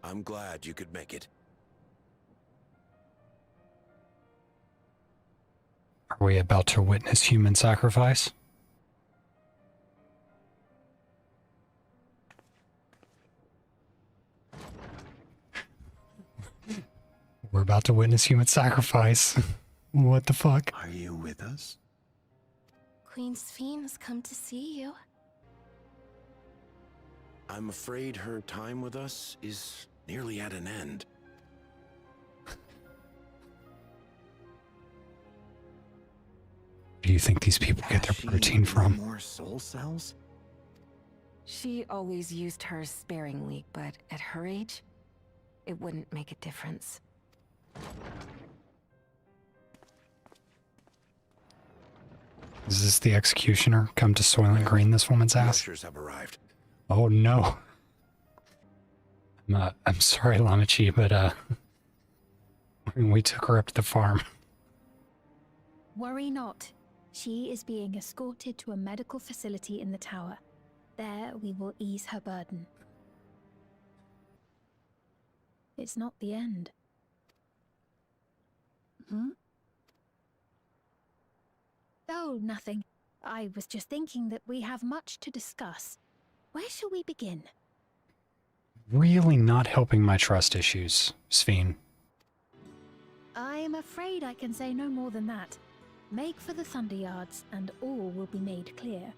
I'm glad you could make it. Are we about to witness human sacrifice? We're about to witness human sacrifice. What the fuck? Are you with us? Queen Sphene has come to see you. I'm afraid her time with us is nearly at an end. Do you think these people get their protein from? More soul cells? She always used hers sparingly, but at her age, it wouldn't make a difference. Is this the executioner come to Soylent Green this woman's ass? Ushers have arrived. Oh no. I'm sorry, Lamachi, but we took her up to the farm. Worry not. She is being escorted to a medical facility in the tower. There we will ease her burden. It's not the end. Oh, nothing. I was just thinking that we have much to discuss. Where shall we begin? Really not helping my trust issues, Sphene. I am afraid I can say no more than that. Make for the Thunder Yards, and all will be made clear.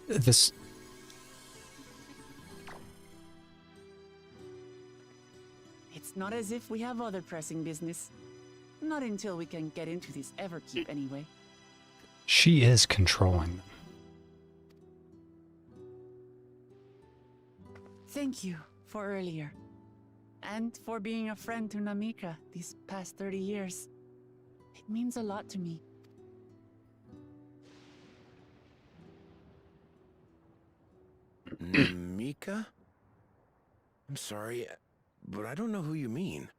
This... It's not as if we have other pressing business. Not until we can get into this Everkeep anyway. She is controlling them. Thank you for earlier. And for being a friend to Namika these past 30 years. It means a lot to me. Namika? I'm sorry, but I don't know who you mean.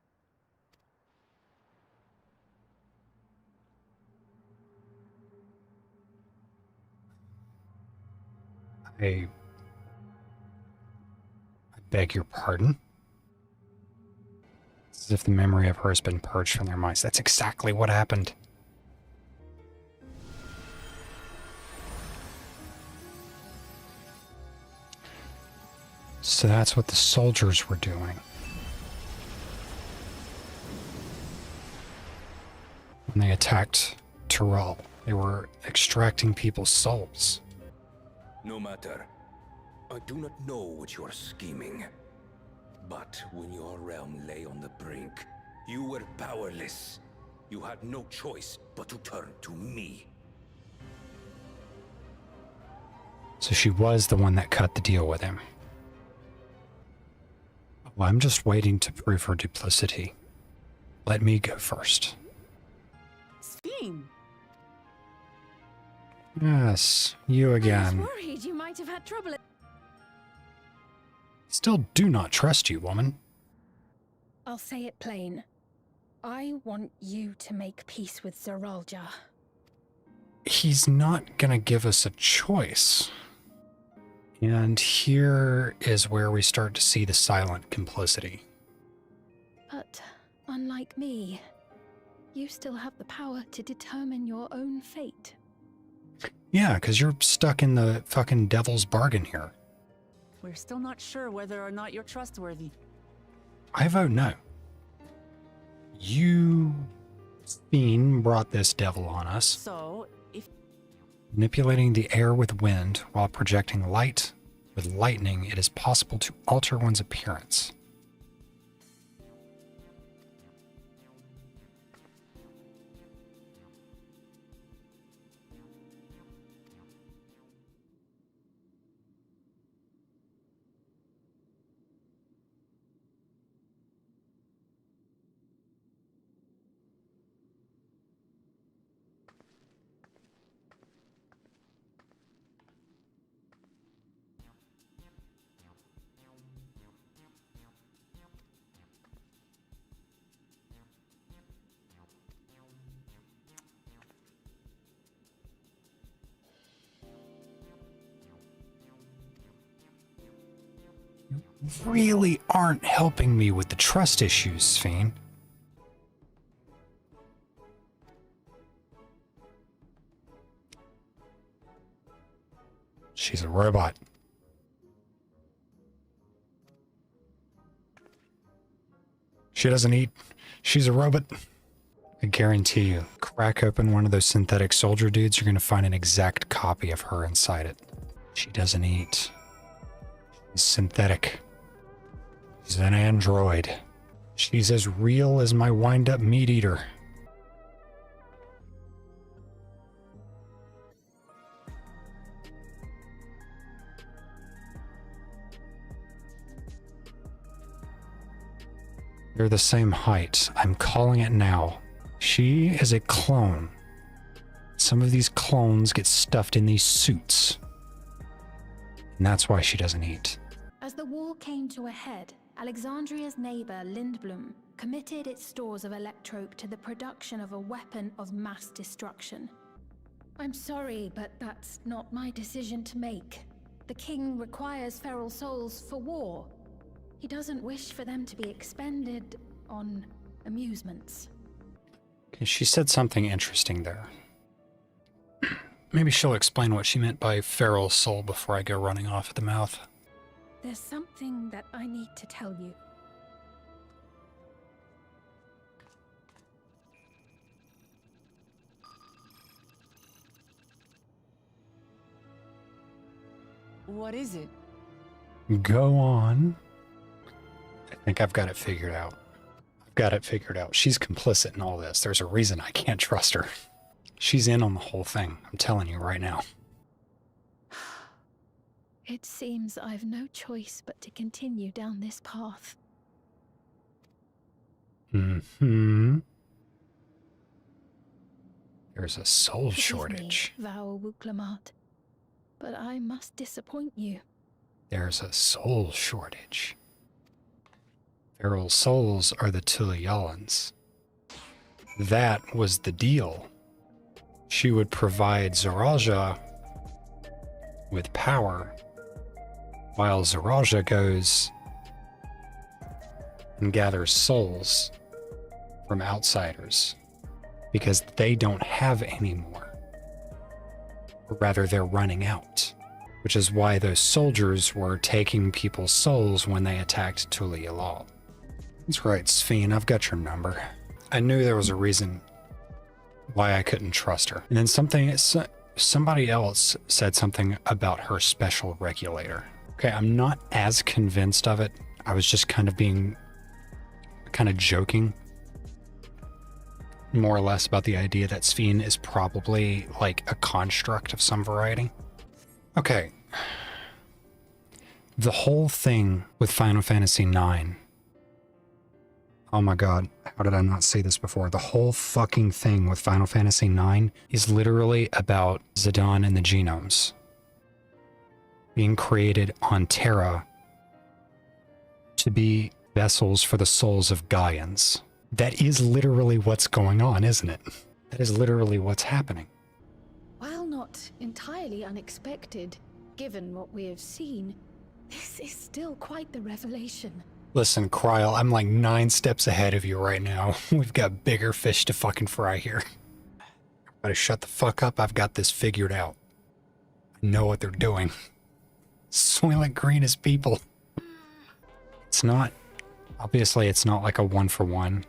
I beg your pardon? It's as if the memory of her has been purged from their minds. That's exactly what happened. So that's what the soldiers were doing. When they attacked Tyrell, they were extracting people's souls. No matter. I do not know what you are scheming. But when your realm lay on the brink, you were powerless. You had no choice but to turn to me. So she was the one that cut the deal with him. Well, I'm just waiting to prove her duplicity. Let me go first. Sphene! Yes, you I again. was worried you might have had trouble. Still do not trust you, woman. I'll say it plain. I want you to make peace with Zeralja. He's not gonna give us a choice. And here is where we start to see the silent complicity. But unlike me, you still have the power to determine your own fate. Yeah, because you're stuck in the fucking devil's bargain here. We're still not sure whether or not you're trustworthy. I vote no. You, Fiend, brought this devil on us, So, if manipulating the air with wind while projecting light. With lightning, it is possible to alter one's appearance. really aren't helping me with the trust issues, Sphene. She's a robot. She doesn't eat. She's a robot. I guarantee you, crack open one of those synthetic soldier dudes, you're going to find an exact copy of her inside it. She doesn't eat. She's synthetic. She's an android. She's as real as my wind-up meat eater. They're the same height. I'm calling it now. She is a clone. Some of these clones get stuffed in these suits. And that's why she doesn't eat. As the war came to a head, Alexandria's neighbor, Lindblom, committed its stores of electrope to the production of a weapon of mass destruction. I'm sorry, but that's not my decision to make. The king requires feral souls for war. He doesn't wish for them to be expended on amusements. Okay, she said something interesting there. Maybe she'll explain what she meant by feral soul before I go running off at the mouth. There's something that I need to tell you. What is it? Go on. I think I've got it figured out. I've got it figured out. She's complicit in all this. There's a reason I can't trust her. She's in on the whole thing. I'm telling you right now. It seems I've no choice but to continue down this path. Mm-hmm. There's a soul Forgive shortage. me, Val Wuklamat, but I must disappoint you. There's a soul shortage. Feral souls are the Tulialans. That was the deal. She would provide Zaraja with power, while Zaraja goes and gathers souls from outsiders, because they don't have any more. Or rather, they're running out, which is why those soldiers were taking people's souls when they attacked Tulialal. That's right, Sphene, I've got your number. I knew there was a reason why I couldn't trust her. And then somebody else said something about her special regulator. Okay, I'm not as convinced of it. I was just kind of joking, more or less, about the idea that Sphene is probably like a construct of some variety. Okay. The whole thing with Final Fantasy IX. Oh my god, how did I not see this before? The whole fucking thing with Final Fantasy IX is literally about Zidane and the genomes being created on Terra to be vessels for the souls of Gaians. That is literally what's going on, isn't it? That is literally what's happening. While not entirely unexpected, given what we have seen, this is still quite the revelation. Listen, Kryl, I'm like 9 steps ahead of you right now. We've got bigger fish to fucking fry here. Everybody shut the fuck up, I've got this figured out. I know what they're doing. Soylent Green is people. It's not, obviously it's not like a 1-for-1.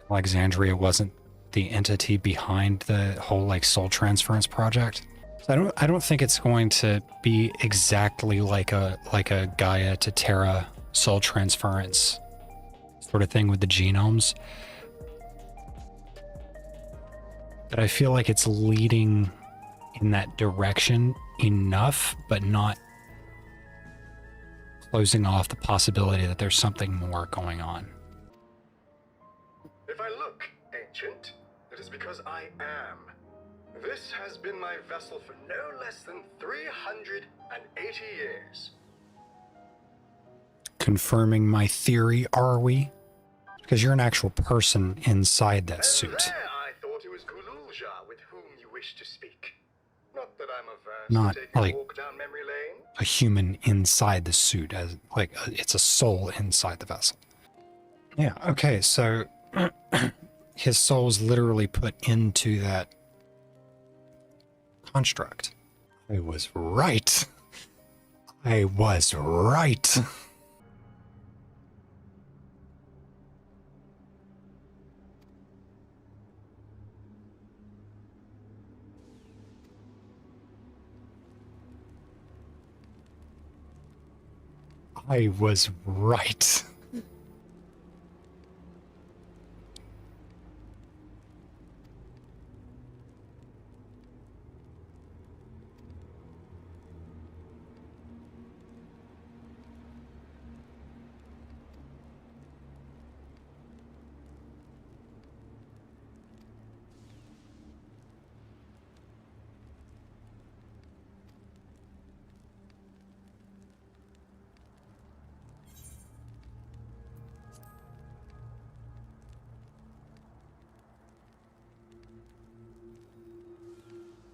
Alexandria wasn't the entity behind the whole like soul transference project. So I don't think it's going to be exactly like a Gaia to Terra soul transference sort of thing with the genomes. But I feel like it's leading in that direction enough, but not closing off the possibility that there's something more going on. If I look ancient, it is because I am. This has been my vessel for no less than 380 years. Confirming my theory, are we? Because you're an actual person inside that suit. There, I thought it was Kululja with whom you wish to speak. Not that I'm averse Not to take a like walk down memory lane? a human inside the suit, as like it's a soul inside the vessel. Yeah, okay, so his soul's literally put into that construct. I was right. I was right. I was right.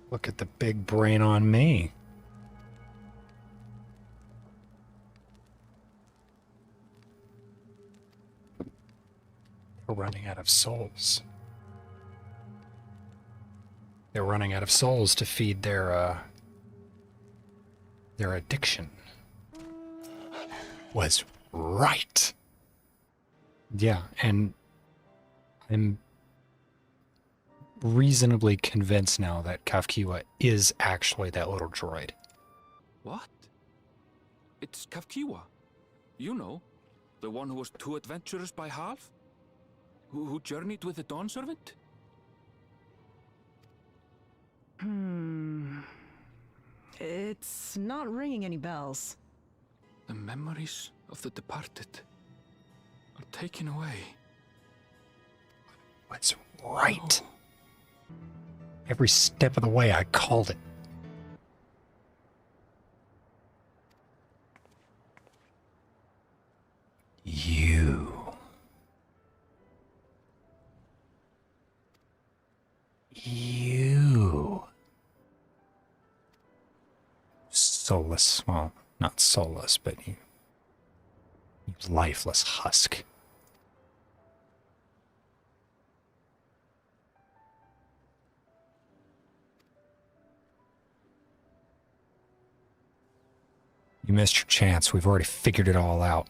Look at the big brain on me. We're running out of souls. They're running out of souls to feed their addiction. Was right. Yeah, and I'm reasonably convinced now that Kafkiwa is actually that little droid. What? It's Kafkiwa. You know, the one who was too adventurous by half? Who journeyed with the Dawn Servant? It's not ringing any bells. The memories of the departed are taken away. Was right. Every step of the way I called it. You. Soulless, well, not soulless, but you lifeless husk. You missed your chance. We've already figured it all out.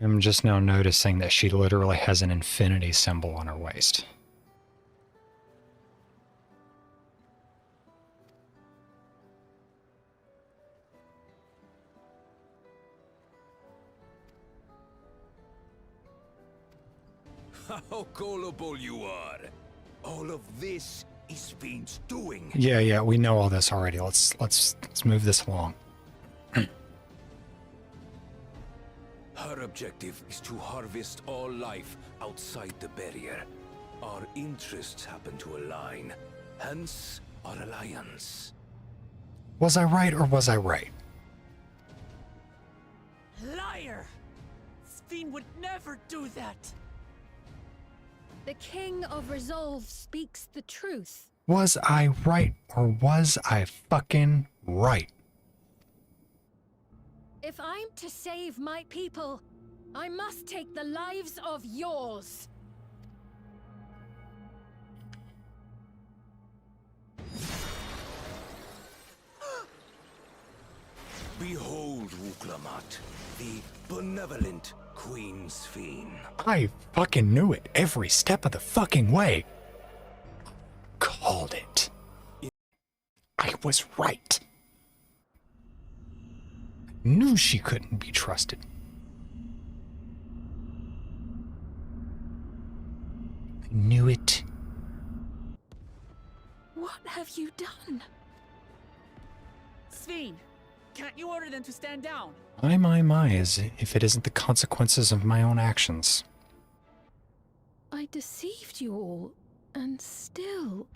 I'm just now noticing that she literally has an infinity symbol on her waist. How gullible you are. All of this is Fiend's doing. Yeah, we know all this already. Let's move this along. Her objective is to harvest all life outside the barrier. Our interests happen to align, hence our alliance. Was I right or was I right? Liar! Fiend would never do that! The King of Resolve speaks the truth. Was I right or was I fucking right? If I'm to save my people, I must take the lives of yours. Behold, Wuklamat, the benevolent Queen's Fiend. I fucking knew it every step of the fucking way. Called it. I was right. Knew she couldn't be trusted. I knew it. What have you done? Fiend, can't you order them to stand down? My, as if it isn't the consequences of my own actions. I deceived you all, and still...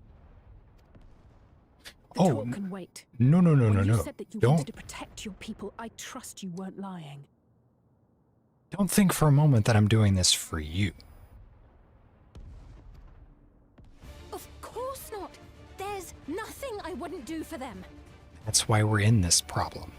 The talk can wait. No. When you said that you wanted to Don't protect your people, I trust you weren't lying. think for a moment that I'm doing this for you. Nothing I wouldn't do for them. That's why we're in this problem.